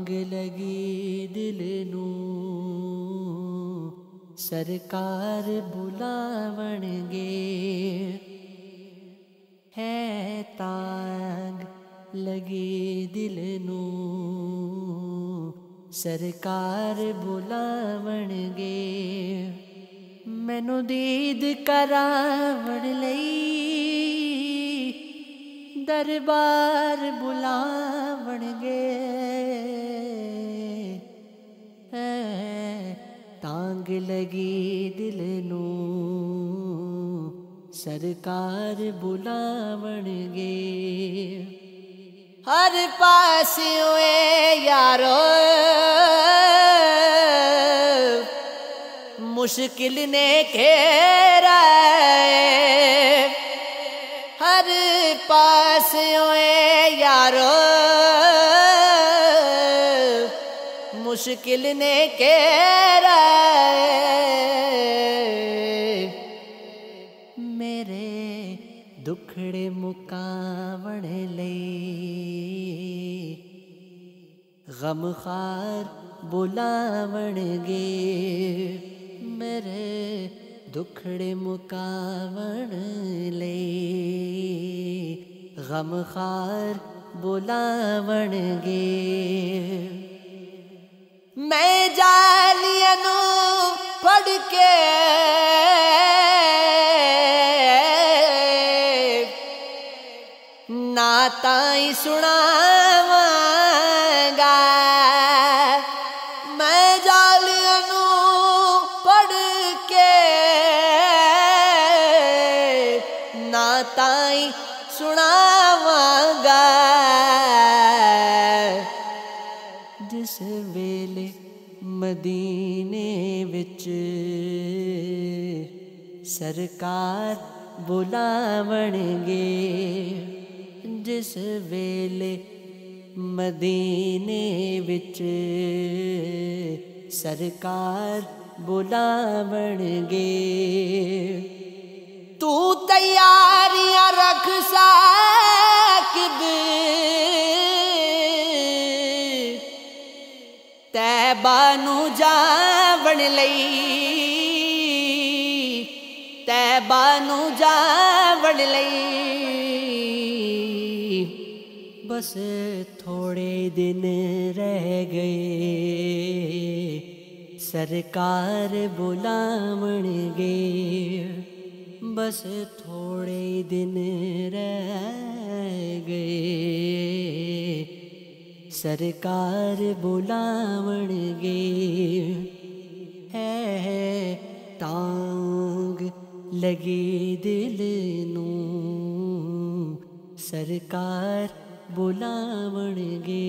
तांग लगी दिल नू सरकार बुलावणगे है तांग लगी दिल नू सरकार बुलावणगे मैनू दीद करावण लई दरबार बुलावणगे तांग लगी दिल नू सरकार बुलावणगे हर पासियों यारो मुश्किल ने घेरा हर पासियों यारो मुश्किल ने घेरा मेरे दुखड़े मुकावण लई गमखार बुलावणगे मेरे दुखड़े मुकावण लई गमखार बुलावणगे मैं जालियां नू पढ़ के नाताई सुनावांगा मैं जालियां नू पढ़ के नाताई सुनावांगा जिस वेले मदीने विच सरकार बुलावणगे जिस वेले मदीने विच सरकार बुलावणगे तू तैयारियां रख साकिब तैबा नू जावण लई तैबा नू जावण लई बस थोड़े दिन रह गए सरकार बुलावणगे बस थोड़े दिन रह गए सरकार बुलावणगे है तांग लगी दिल नू सरकार बुलावणगे